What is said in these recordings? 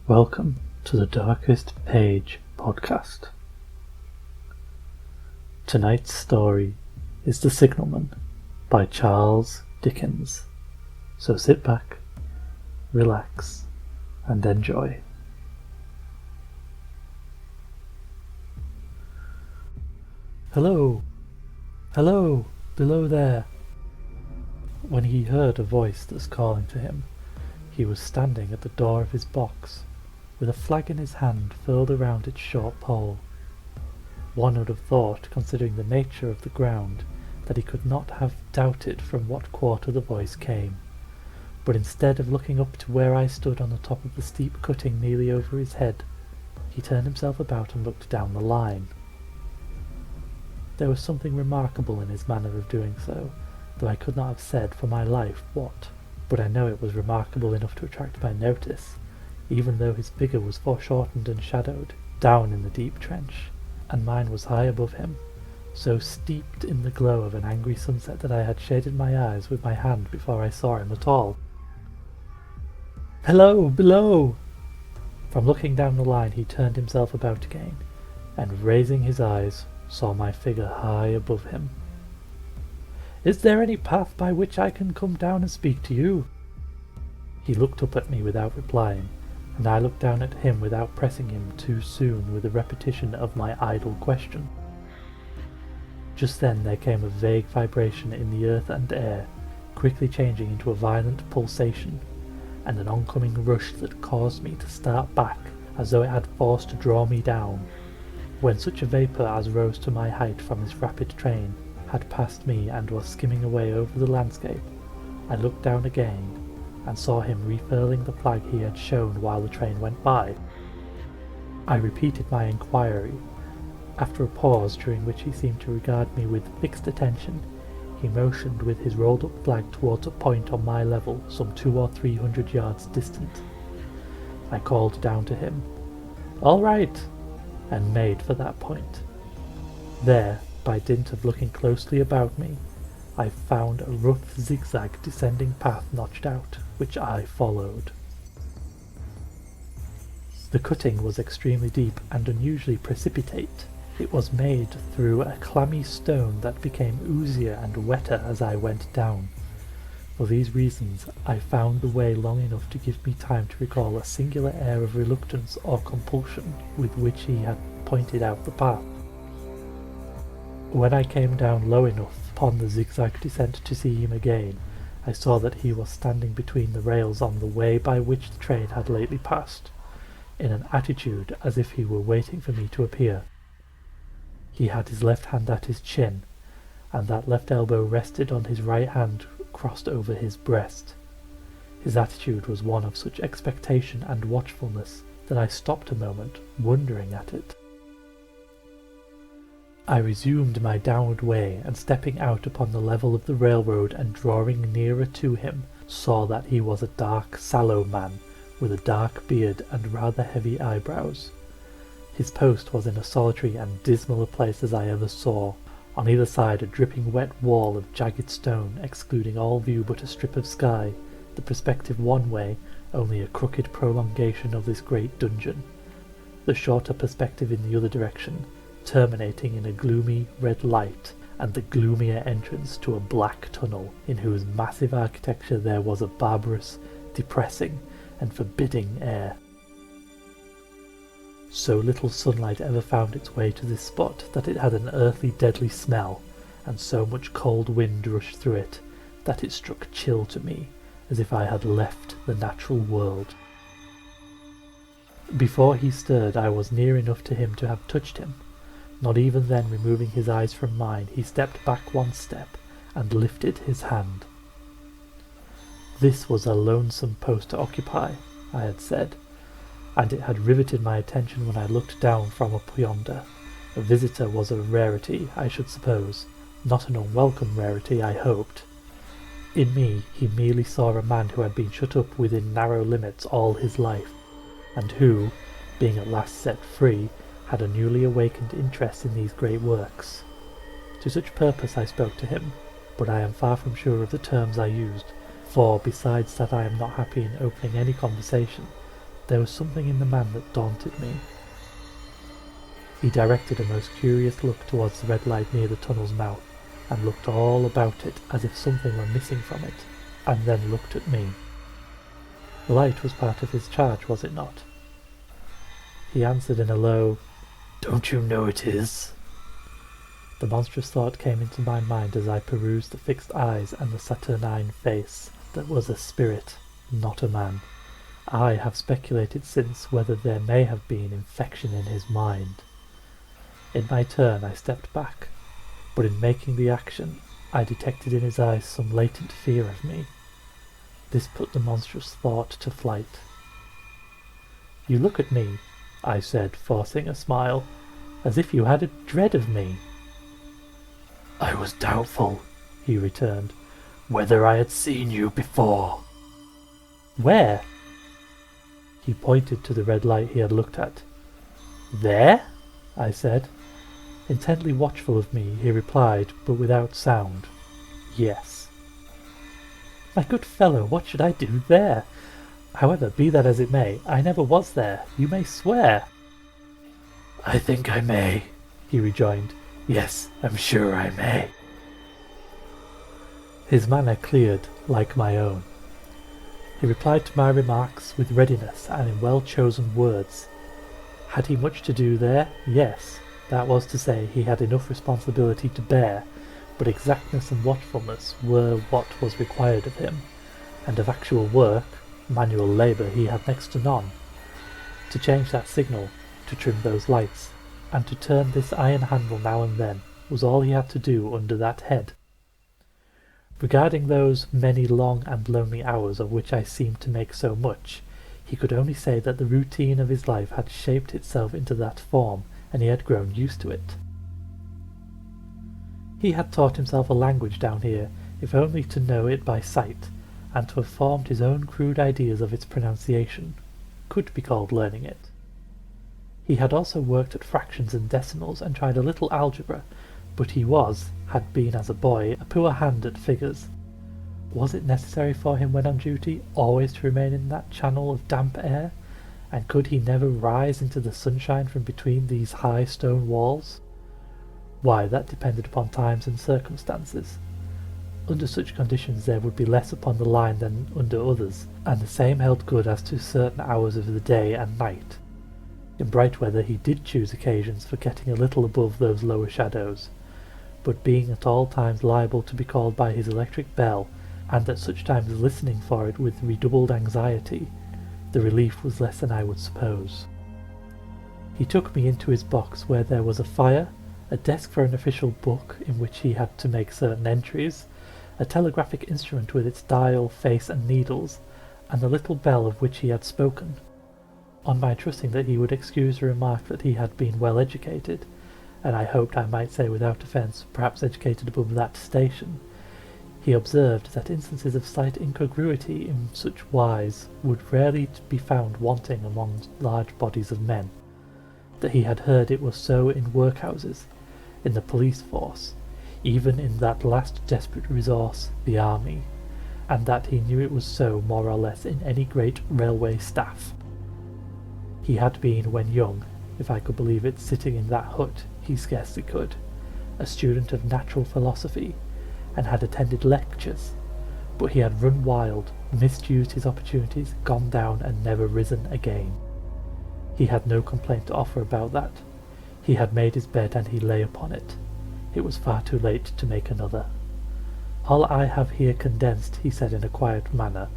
Welcome to the Darkest Page podcast. Tonight's story is The Signalman by Charles Dickens. So sit back, relax, and enjoy. Hello! Hello! Below there! When he heard a voice that's calling to him, he was standing at the door of his box, with a flag in his hand furled around its short pole. One would have thought, considering the nature of the ground, that he could not have doubted from what quarter the voice came, but instead of looking up to where I stood on the top of the steep cutting nearly over his head, he turned himself about and looked down the line. There was something remarkable in his manner of doing so, though I could not have said for my life what, but I know it was remarkable enough to attract my notice, even though his figure was foreshortened and shadowed, down in the deep trench, and mine was high above him, so steeped in the glow of an angry sunset that I had shaded my eyes with my hand before I saw him at all. "Hello, below!" From looking down the line he turned himself about again, and raising his eyes, saw my figure high above him. "Is there any path by which I can come down and speak to you?" He looked up at me without replying, and I looked down at him without pressing him too soon with a repetition of my idle question. Just then there came a vague vibration in the earth and air, quickly changing into a violent pulsation, and an oncoming rush that caused me to start back as though it had force to draw me down, when such a vapour as rose to my height from this rapid train had passed me and was skimming away over the landscape. I looked down again and saw him refurling the flag he had shown while the train went by. I repeated my inquiry. After a pause during which he seemed to regard me with fixed attention, he motioned with his rolled up flag towards a point on my level some 200 or 300 yards distant. I called down to him, "All right," and made for that point. There, by dint of looking closely about me, I found a rough zigzag descending path notched out, which I followed. The cutting was extremely deep and unusually precipitate. It was made through a clammy stone that became oozier and wetter as I went down. For these reasons, I found the way long enough to give me time to recall a singular air of reluctance or compulsion with which he had pointed out the path. When I came down low enough upon the zigzag descent to see him again, I saw that he was standing between the rails on the way by which the train had lately passed, in an attitude as if he were waiting for me to appear. He had his left hand at his chin, and that left elbow rested on his right hand crossed over his breast. His attitude was one of such expectation and watchfulness that I stopped a moment, wondering at it. I resumed my downward way, and stepping out upon the level of the railroad and drawing nearer to him, saw that he was a dark, sallow man, with a dark beard and rather heavy eyebrows. His post was in a solitary and dismal a place as I ever saw, on either side a dripping wet wall of jagged stone, excluding all view but a strip of sky, the perspective one way only a crooked prolongation of this great dungeon, the shorter perspective in the other direction, terminating in a gloomy red light and the gloomier entrance to a black tunnel in whose massive architecture there was a barbarous, depressing, and forbidding air. So little sunlight ever found its way to this spot that it had an earthly deadly smell, and so much cold wind rushed through it that it struck chill to me, as if I had left the natural world. Before he stirred I was near enough to him to have touched him. Not even then removing his eyes from mine, he stepped back one step and lifted his hand. This was a lonesome post to occupy, I had said, and it had riveted my attention when I looked down from up yonder. A visitor was a rarity, I should suppose, not an unwelcome rarity, I hoped. In me he merely saw a man who had been shut up within narrow limits all his life, and who, being at last set free, had a newly awakened interest in these great works. To such purpose I spoke to him, but I am far from sure of the terms I used, for besides that I am not happy in opening any conversation, there was something in the man that daunted me. He directed a most curious look towards the red light near the tunnel's mouth, and looked all about it as if something were missing from it, and then looked at me. The light was part of his charge, was it not? He answered in a low, "Don't you know it is?" The monstrous thought came into my mind as I perused the fixed eyes and the saturnine face that was a spirit, not a man. I have speculated since whether there may have been infection in his mind. In my turn I stepped back, but in making the action I detected in his eyes some latent fear of me. This put the monstrous thought to flight. "You look at me," I said, forcing a smile, "as if you had a dread of me." "I was doubtful," he returned, "whether I had seen you before." "Where?" He pointed to the red light he had looked at. "There?" I said. Intently watchful of me, he replied, but without sound, "Yes." "My good fellow, what should I do there? However, be that as it may, I never was there. You may swear." "I think I may," he rejoined. "Yes, I'm sure I may." His manner cleared, like my own. He replied to my remarks with readiness and in well-chosen words. Had he much to do there? Yes. That was to say, he had enough responsibility to bear, but exactness and watchfulness were what was required of him, and of actual work, manual labour, he had next to none. To change that signal, to trim those lights, and to turn this iron handle now and then, was all he had to do under that head. Regarding those many long and lonely hours of which I seemed to make so much, he could only say that the routine of his life had shaped itself into that form, and he had grown used to it. He had taught himself a language down here, if only to know it by sight, and to have formed his own crude ideas of its pronunciation, could be called learning it. He had also worked at fractions and decimals and tried a little algebra, but he had been as a boy, a poor hand at figures. Was it necessary for him when on duty always to remain in that channel of damp air, and could he never rise into the sunshine from between these high stone walls? Why, that depended upon times and circumstances. Under such conditions there would be less upon the line than under others, and the same held good as to certain hours of the day and night. In bright weather he did choose occasions for getting a little above those lower shadows, but being at all times liable to be called by his electric bell, and at such times listening for it with redoubled anxiety, the relief was less than I would suppose. He took me into his box, where there was a fire, a desk for an official book in which he had to make certain entries, a telegraphic instrument with its dial, face and needles, and the little bell of which he had spoken. On my trusting that he would excuse the remark that he had been well educated, and I hoped I might say without offence, perhaps educated above that station, he observed that instances of slight incongruity in such wise would rarely be found wanting among large bodies of men, that he had heard it was so in workhouses, in the police force, even in that last desperate resource, the army, and that he knew it was so more or less in any great railway staff. He had been, when young, if I could believe it, sitting in that hut, he scarcely could, a student of natural philosophy, and had attended lectures, but he had run wild, misused his opportunities, gone down, and never risen again. He had no complaint to offer about that. He had made his bed and he lay upon it. It was far too late to make another. All I have here condensed, he said in a quiet manner,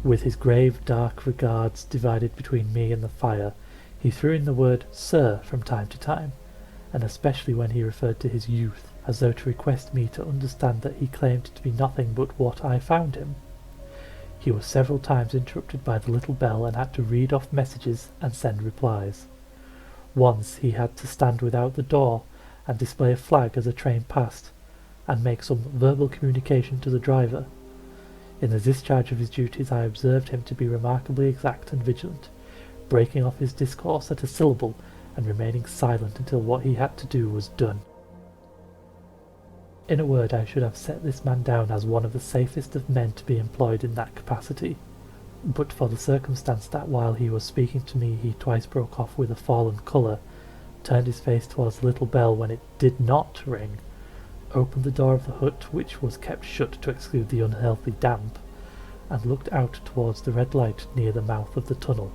with his grave dark regards divided between me and the fire. He threw in the word "sir" from time to time, and especially when he referred to his youth, as though to request me to understand that he claimed to be nothing but what I found him. He was several times interrupted by the little bell and had to read off messages and send replies. Once he had to stand without the door and display a flag as a train passed, and make some verbal communication to the driver. In the discharge of his duties I observed him to be remarkably exact and vigilant, breaking off his discourse at a syllable and remaining silent until what he had to do was done. In a word, I should have set this man down as one of the safest of men to be employed in that capacity, but for the circumstance that while he was speaking to me he twice broke off with a fallen colour, turned his face towards the little bell when it did not ring, opened the door of the hut, which was kept shut to exclude the unhealthy damp, and looked out towards the red light near the mouth of the tunnel.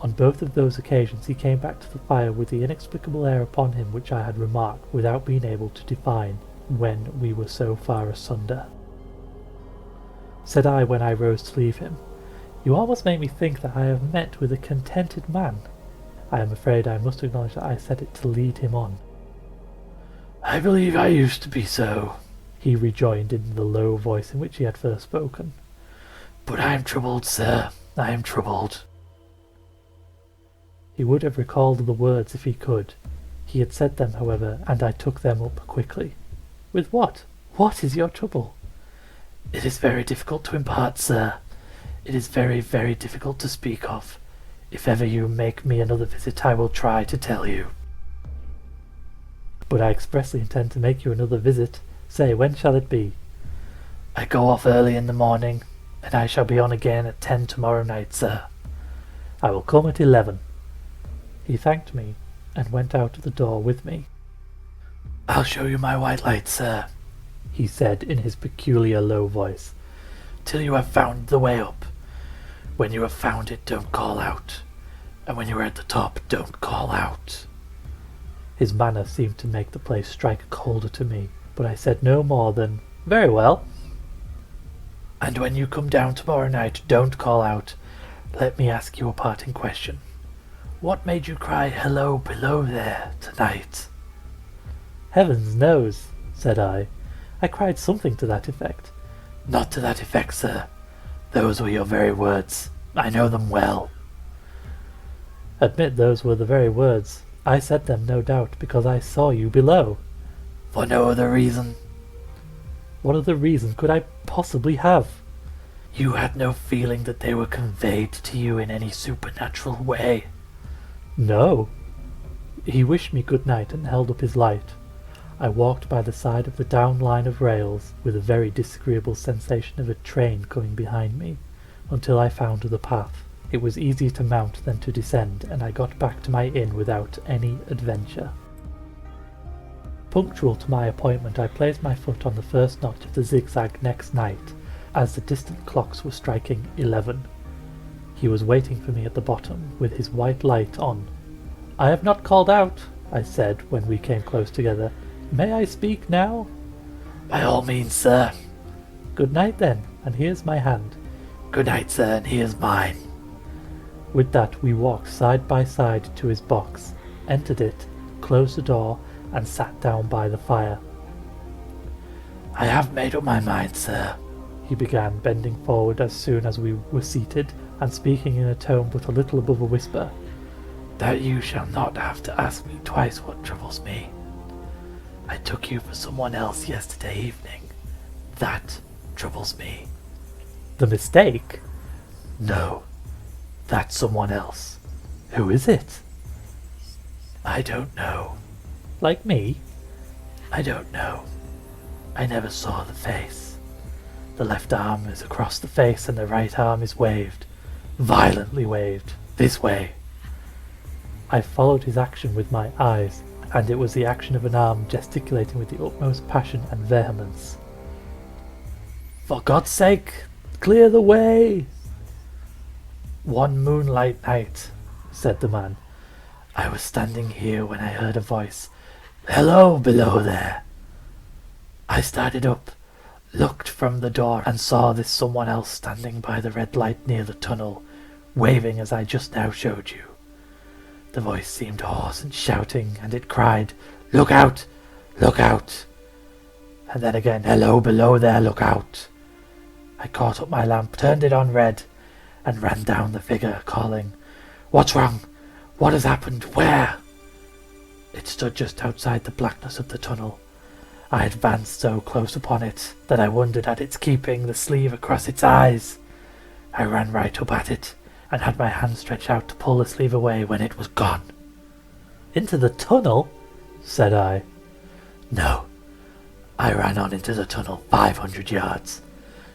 On both of those occasions he came back to the fire with the inexplicable air upon him which I had remarked without being able to define when we were so far asunder. Said I when I rose to leave him, "You almost make me think that I have met with a contented man." I am afraid I must acknowledge that I said it to lead him on. "I believe I used to be so," he rejoined in the low voice in which he had first spoken. "But I am troubled, sir, I am troubled." He would have recalled the words if he could. He had said them, however, and I took them up quickly. "With what? What is your trouble?" "It is very difficult to impart, sir. It is very, very difficult to speak of. If ever you make me another visit, I will try to tell you." "But I expressly intend to make you another visit. Say, when shall it be?" "I go off early in the morning, and I shall be on again at 10 tomorrow night, sir." "I will come at 11. He thanked me, and went out at the door with me. "I'll show you my white light, sir," he said in his peculiar low voice, "till you have found the way up. When you have found it, don't call out, and when you are at the top, don't call out." His manner seemed to make the place strike colder to me, but I said no more than, "Very well." "And when you come down tomorrow night, don't call out. Let me ask you a parting question. What made you cry 'Hello, below there' tonight?" "Heavens knows," said I. "I cried something to that effect." "Not to that effect, sir. Those were your very words. I know them well." "Admit those were the very words. I said them, no doubt, because I saw you below." "For no other reason?" "What other reason could I possibly have?" "You had no feeling that they were conveyed to you in any supernatural way?" "No." He wished me good night and held up his light. I walked by the side of the down line of rails with a very disagreeable sensation of a train coming behind me, until I found the path. It was easier to mount than to descend, and I got back to my inn without any adventure. Punctual to my appointment, I placed my foot on the first notch of the zigzag next night, as the distant clocks were striking 11. He was waiting for me at the bottom, with his white light on. "I have not called out," I said when we came close together. "May I speak now?" "By all means, sir." "Good night, then, and here's my hand." "Good night, sir, and here's mine." With that we walked side by side to his box, entered it, closed the door, and sat down by the fire. "I have made up my mind, sir," he began, bending forward as soon as we were seated, and speaking in a tone but a little above a whisper, "that you shall not have to ask me twice what troubles me. I took you for someone else yesterday evening. That troubles me." "The mistake?" "No, that someone else." "Who is it?" "I don't know." "Like me?" "I don't know. I never saw the face. The left arm is across the face and the right arm is waved, violently waved, this way." I followed his action with my eyes, and it was the action of an arm gesticulating with the utmost passion and vehemence. "For God's sake, clear the way!" "One moonlight night," said the man, "I was standing here when I heard a voice, 'Hello, below there.' I started up, looked from the door, and saw this someone else standing by the red light near the tunnel, waving as I just now showed you. The voice seemed hoarse and shouting, and it cried, 'Look out! Look out!' And then again, 'Hello, below there, look out!' I caught up my lamp, turned it on red, and ran down the figure, calling, 'What's wrong? What has happened? Where?' It stood just outside the blackness of the tunnel. I advanced so close upon it that I wondered at its keeping the sleeve across its eyes. I ran right up at it, and had my hand stretched out to pull the sleeve away when it was gone." "Into the tunnel?" said I. "No, I ran on into the tunnel 500 yards.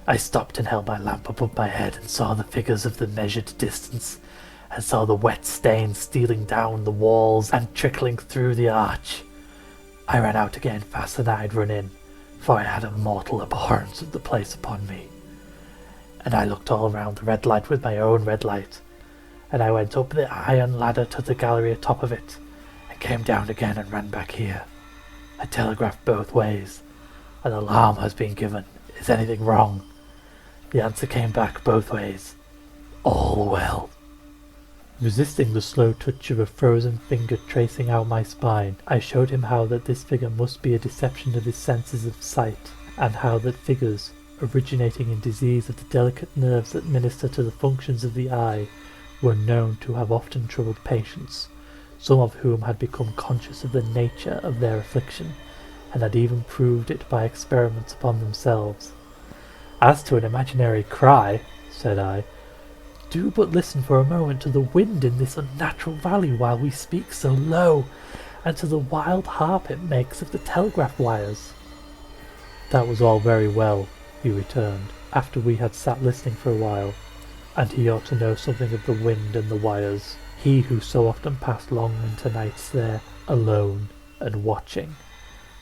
I stopped and held my lamp above my head and saw the figures of the measured distance, and saw the wet stains stealing down the walls and trickling through the arch. I ran out again faster than I'd run in, for I had a mortal abhorrence of the place upon me. And I looked all round the red light with my own red light, and I went up the iron ladder to the gallery atop of it, and came down again and ran back here. I telegraphed both ways. An alarm has been given. Is anything wrong? The answer came back both ways. All well. Resisting the slow touch of a frozen finger tracing out my spine, I showed him how that this figure must be a deception of his senses of sight, and how that figures, originating in disease of the delicate nerves that minister to the functions of the eye, were known to have often troubled patients, some of whom had become conscious of the nature of their affliction, and had even proved it by experiments upon themselves. As to an imaginary cry, said I, do but listen for a moment to the wind in this unnatural valley while we speak so low, and to the wild harp it makes of the telegraph wires. That was all very well, he returned, after we had sat listening for a while, and he ought to know something of the wind and the wires, he who so often passed long winter nights there, alone and watching.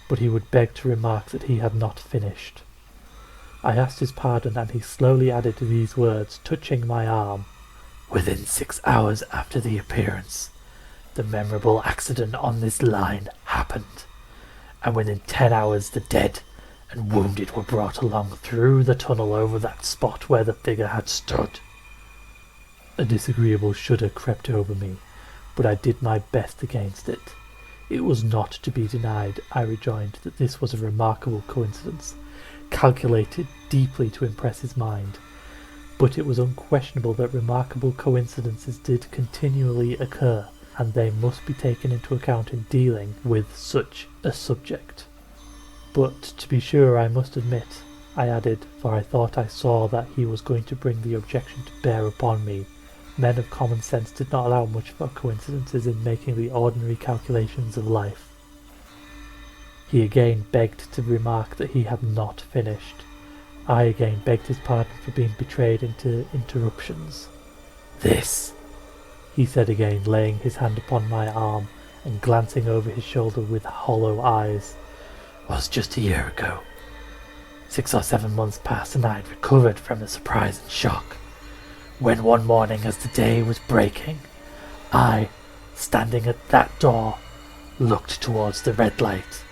But he would beg to remark that he had not finished. I asked his pardon, and he slowly added these words, touching my arm. Within 6 hours after the appearance, the memorable accident on this line happened, and within 10 hours the dead and wounded were brought along through the tunnel over that spot where the figure had stood. A disagreeable shudder crept over me, but I did my best against it. It was not to be denied, I rejoined, that this was a remarkable coincidence, calculated deeply to impress his mind, but it was unquestionable that remarkable coincidences did continually occur, and they must be taken into account in dealing with such a subject. But to be sure, I must admit, I added, for I thought I saw that he was going to bring the objection to bear upon me, men of common sense did not allow much for coincidences in making the ordinary calculations of life. He again begged to remark that he had not finished. I again begged his pardon for being betrayed into interruptions. This, he said again, laying his hand upon my arm and glancing over his shoulder with hollow eyes, was just a year ago. 6 or 7 months passed and I had recovered from the surprise and shock, when one morning as the day was breaking, I, standing at that door, looked towards the red light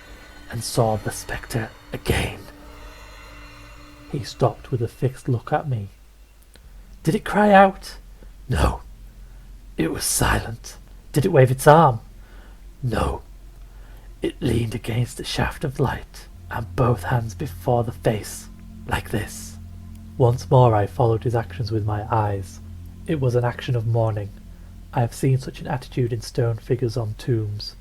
and saw the spectre again. He stopped with a fixed look at me. Did it cry out? No. It was silent. Did it wave its arm? No. It leaned against the shaft of light, and both hands before the face, like this. Once more I followed his actions with my eyes. It was an action of mourning. I have seen such an attitude in stone figures on tombs.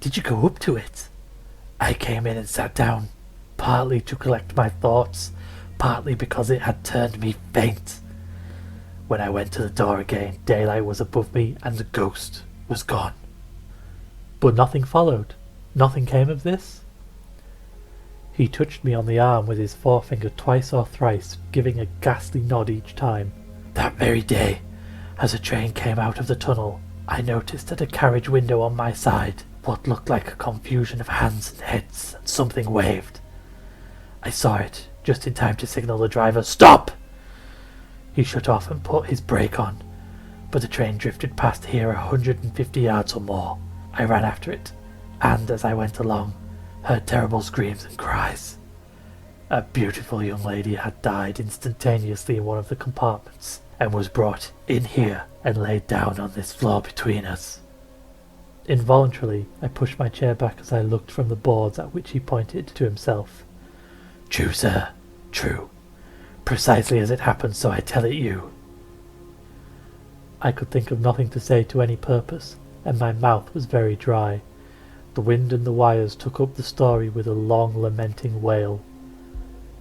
Did you go up to it? I came in and sat down, partly to collect my thoughts, partly because it had turned me faint. When I went to the door again, daylight was above me and the ghost was gone. But nothing followed. Nothing came of this? He touched me on the arm with his forefinger twice or thrice, giving a ghastly nod each time. That very day, as a train came out of the tunnel, I noticed at a carriage window on my side what looked like a confusion of hands and heads, and something waved. I saw it, just in time to signal the driver, "Stop!" He shut off and put his brake on, but the train drifted past here 150 yards or more. I ran after it, and as I went along, heard terrible screams and cries. A beautiful young lady had died instantaneously in one of the compartments, and was brought in here and laid down on this floor between us. Involuntarily, I pushed my chair back as I looked from the boards at which he pointed to himself. True, sir, true. Precisely as it happened, so I tell it you. I could think of nothing to say to any purpose, and my mouth was very dry. The wind and the wires took up the story with a long lamenting wail.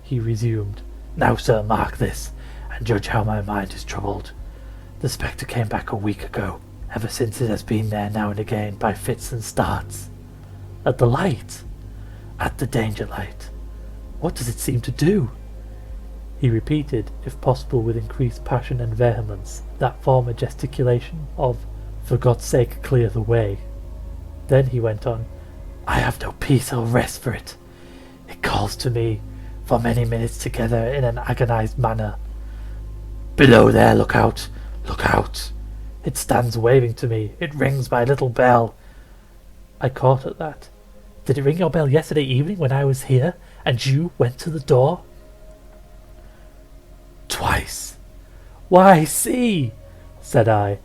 He resumed. Now, sir, mark this, and judge how my mind is troubled. The spectre came back a week ago. Ever since it has been there now and again by fits and starts. At the light? At the danger light. What does it seem to do? He repeated, if possible with increased passion and vehemence, that former gesticulation of, "For God's sake, clear the way." Then he went on, "I have no peace or rest for it. It calls to me for many minutes together in an agonized manner. 'Below there, look out, look out!' It stands waving to me. It rings my little bell." I caught at that. "Did it ring your bell yesterday evening when I was here, and you went to the door?" "Twice." "Why, see," said I,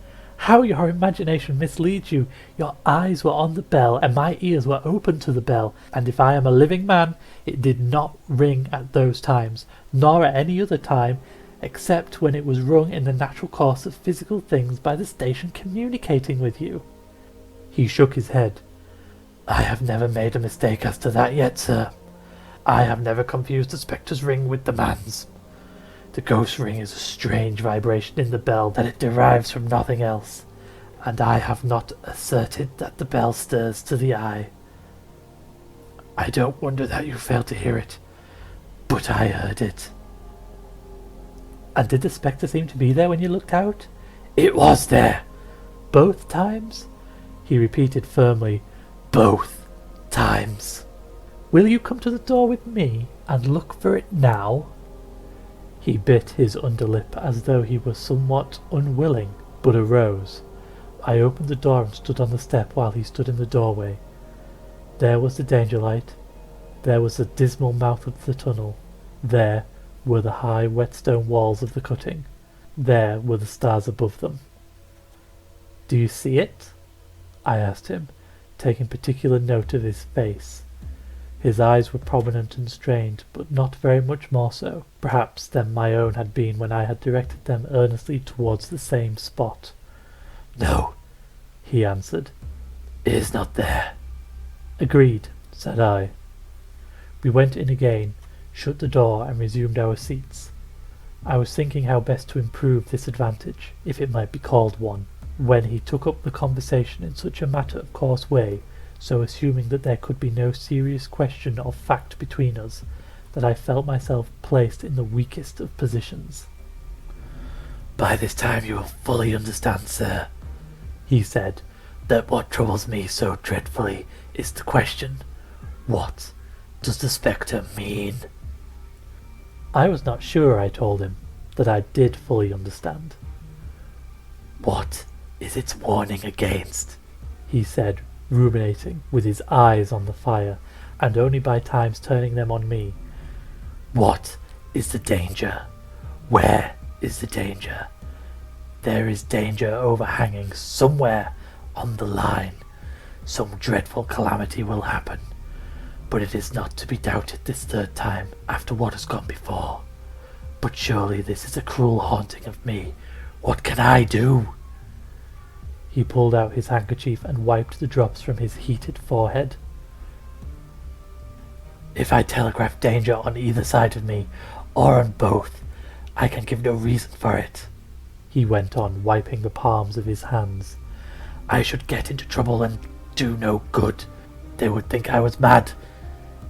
"how your imagination misleads you. Your eyes were on the bell, and my ears were open to the bell, and if I am a living man, it did not ring at those times, nor at any other time, except when it was rung in the natural course of physical things by the station communicating with you." He shook his head. "I have never made a mistake as to that yet, sir. I have never confused the spectre's ring with the man's. The ghost ring is a strange vibration in the bell that it derives from nothing else, and I have not asserted that the bell stirs to the eye. I don't wonder that you failed to hear it, but I heard it." "And did the spectre seem to be there when you looked out?" "It was there." "Both times?" He repeated firmly, "Both times." "Will you come to the door with me and look for it now?" He bit his underlip as though he were somewhat unwilling, but arose. I opened the door and stood on the step while he stood in the doorway. There was the danger light. There was the dismal mouth of the tunnel. There were the high wet stone walls of the cutting. There were the stars above them. "Do you see it?" I asked him, taking particular note of his face. His eyes were prominent and strained, but not very much more so, perhaps, than my own had been when I had directed them earnestly towards the same spot. "No," he answered, "it is not there." "Agreed," said I. We went in again, shut the door, and resumed our seats. I was thinking how best to improve this advantage, if it might be called one, when he took up the conversation in such a matter-of-course way, so assuming that there could be no serious question of fact between us, that I felt myself placed in the weakest of positions. "By this time you will fully understand, sir," he said, "that what troubles me so dreadfully is the question, what does the spectre mean?" I was not sure, I told him, that I did fully understand. "What is its warning against?" he said, ruminating, with his eyes on the fire, and only by times turning them on me. "What is the danger? Where is the danger? There is danger overhanging somewhere on the line. Some dreadful calamity will happen, but it is not to be doubted this third time after what has gone before. But surely this is a cruel haunting of me. What can I do?" He pulled out his handkerchief and wiped the drops from his heated forehead. "If I telegraph danger on either side of me, or on both, I can give no reason for it," he went on, wiping the palms of his hands. "I should get into trouble and do no good. They would think I was mad.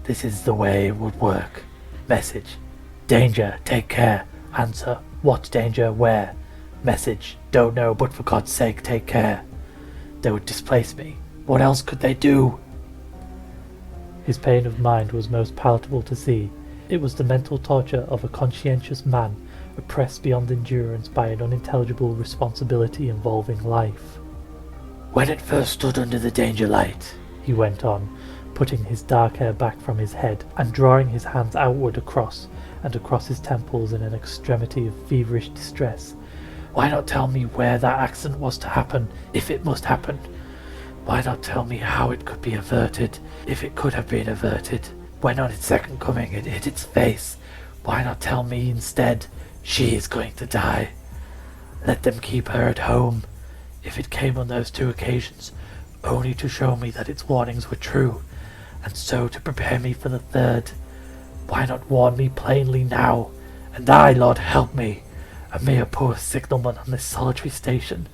This is the way it would work. Message: danger, take care. Answer: what danger, where? Message: don't know, but for God's sake, take care. They would displace me. What else could they do?" His pain of mind was most palatable to see. It was the mental torture of a conscientious man, oppressed beyond endurance by an unintelligible responsibility involving life. "When it first stood under the danger light," he went on, putting his dark hair back from his head and drawing his hands outward across his temples in an extremity of feverish distress. "Why not tell me where that accident was to happen, if it must happen? Why not tell me how it could be averted, if it could have been averted? When on its second coming it hit its face, why not tell me instead, she is going to die? Let them keep her at home, if it came on those two occasions, only to show me that its warnings were true, and so to prepare me for the third. Why not warn me plainly now? And I, Lord help me, a mere poor signalman on this solitary station.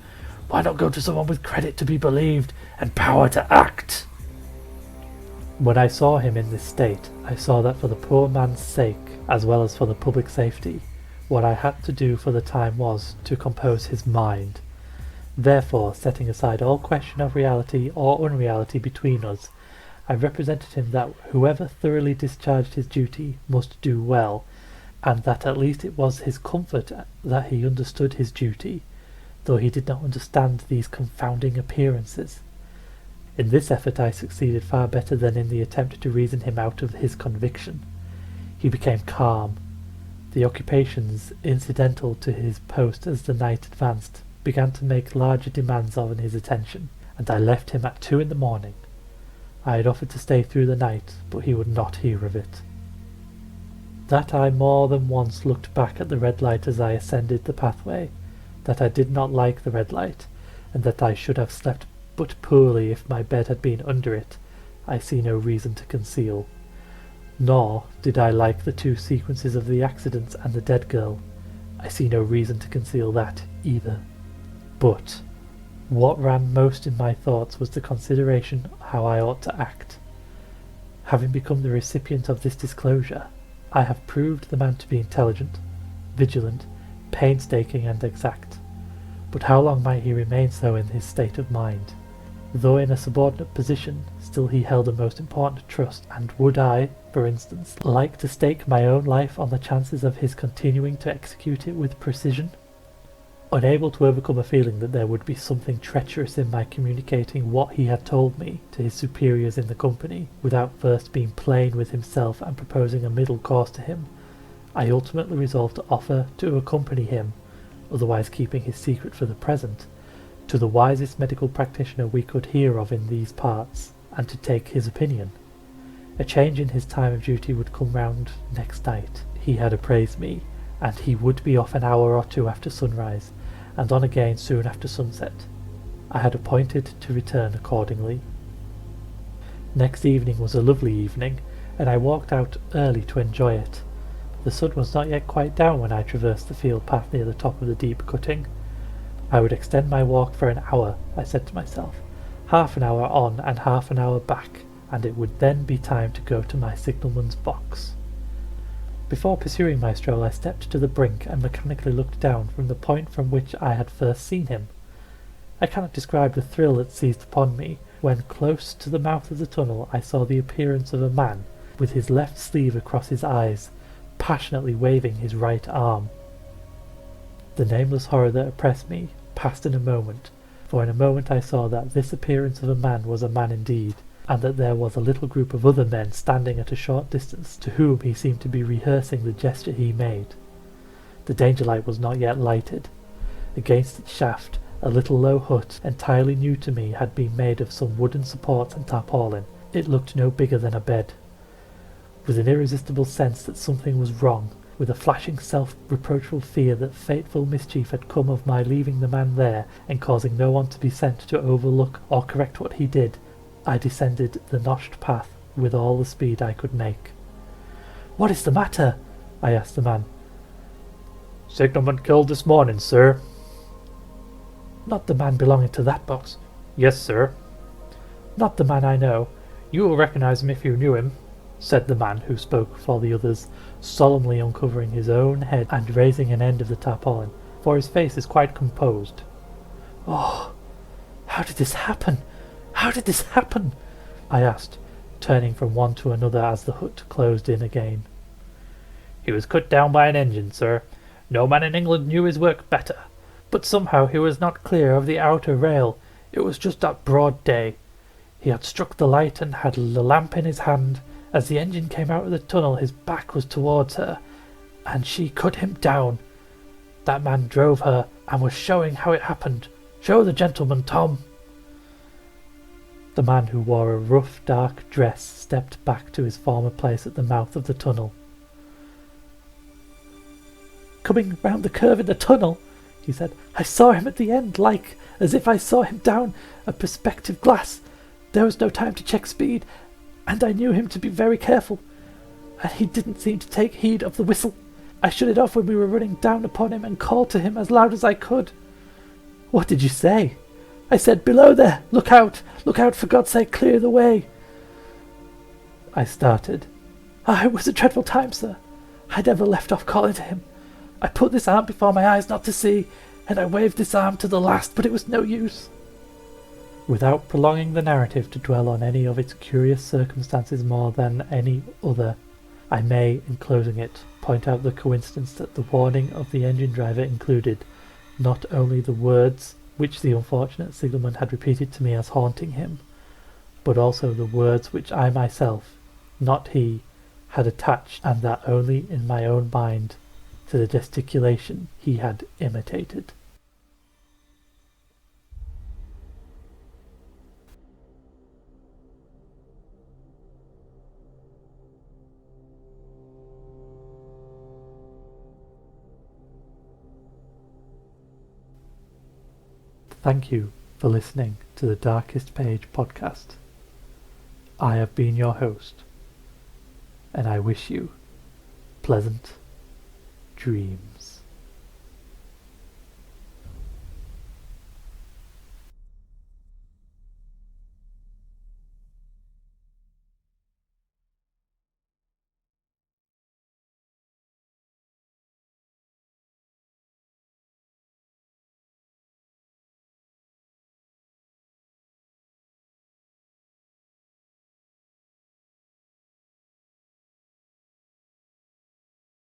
Why not go to someone with credit to be believed, and power to act?" When I saw him in this state, I saw that for the poor man's sake, as well as for the public safety, what I had to do for the time was to compose his mind. Therefore, setting aside all question of reality or unreality between us, I represented him that whoever thoroughly discharged his duty must do well, and that at least it was his comfort that he understood his duty, though he did not understand these confounding appearances. In this effort I succeeded far better than in the attempt to reason him out of his conviction. He became calm. The occupations incidental to his post as the night advanced began to make larger demands on his attention, and I left him at 2 a.m. I had offered to stay through the night, but he would not hear of it. That I more than once looked back at the red light as I ascended the pathway, that I did not like the red light, and that I should have slept but poorly if my bed had been under it, I see no reason to conceal. Nor did I like the 2 sequences of the accidents and the dead girl. I see no reason to conceal that either. But what ran most in my thoughts was the consideration how I ought to act. Having become the recipient of this disclosure, I have proved the man to be intelligent, vigilant, painstaking and exact. But how long might he remain so in his state of mind? Though in a subordinate position, still he held a most important trust, and would I, for instance, like to stake my own life on the chances of his continuing to execute it with precision? Unable to overcome a feeling that there would be something treacherous in my communicating what he had told me to his superiors in the company, without first being plain with himself and proposing a middle course to him, I ultimately resolved to offer to accompany him, otherwise keeping his secret for the present, to the wisest medical practitioner we could hear of in these parts, and to take his opinion. A change in his time of duty would come round next night, he had apprised me, and he would be off an hour or 2 after sunrise, and on again soon after sunset. I had appointed to return accordingly. Next evening was a lovely evening, and I walked out early to enjoy it. The sun was not yet quite down when I traversed the field path near the top of the deep cutting. I would extend my walk for an hour, I said to myself, half an hour on and half an hour back, and it would then be time to go to my signalman's box. Before pursuing my stroll, I stepped to the brink and mechanically looked down from the point from which I had first seen him. I cannot describe the thrill that seized upon me when, close to the mouth of the tunnel, I saw the appearance of a man, with his left sleeve across his eyes, passionately waving his right arm. The nameless horror that oppressed me passed in a moment, for in a moment I saw that this appearance of a man was a man indeed, and that there was a little group of other men standing at a short distance, to whom he seemed to be rehearsing the gesture he made. The danger light was not yet lighted. Against its shaft, a little low hut, entirely new to me, had been made of some wooden supports and tarpaulin. It looked no bigger than a bed. With an irresistible sense that something was wrong, with a flashing self-reproachful fear that fateful mischief had come of my leaving the man there and causing no one to be sent to overlook or correct what he did, I descended the notched path with all the speed I could make. "What is the matter?" I asked the man. "Signalman killed this morning, sir." "Not the man belonging to that box?" "Yes, sir." "Not the man I know. You will recognize him if you knew him," said the man who spoke for the others, solemnly uncovering his own head and raising an end of the tarpaulin, for his face is quite composed. "Oh, how did this happen? How did this happen?" I asked, turning from one to another as the hut closed in again. "He was cut down by an engine, sir. No man in England knew his work better. But somehow he was not clear of the outer rail. It was just at broad day. He had struck the light and had the lamp in his hand. As the engine came out of the tunnel, his back was towards her, and she cut him down. That man drove her, and was showing how it happened. Show the gentleman, Tom." The man, who wore a rough, dark dress, stepped back to his former place at the mouth of the tunnel. "Coming round the curve in the tunnel," he said, "I saw him at the end, like as if I saw him down a perspective glass. There was no time to check speed, and I knew him to be very careful, and he didn't seem to take heed of the whistle. I shut it off when we were running down upon him and called to him as loud as I could." "What did you say?" "I said, 'Below there! Look out! Look out, for God's sake, clear the way!'" I started. It was a dreadful time, sir. I never left off calling to him. I put this arm before my eyes not to see, and I waved this arm to the last, but it was no use. Without prolonging the narrative to dwell on any of its curious circumstances more than any other, I may, in closing it, point out the coincidence that the warning of the engine driver included not only the words which the unfortunate signalman had repeated to me as haunting him, but also the words which I myself, not he, had attached, and that only in my own mind, to the gesticulation he had imitated. Thank you for listening to the Darkest Page podcast. I have been your host, and I wish you pleasant dreams.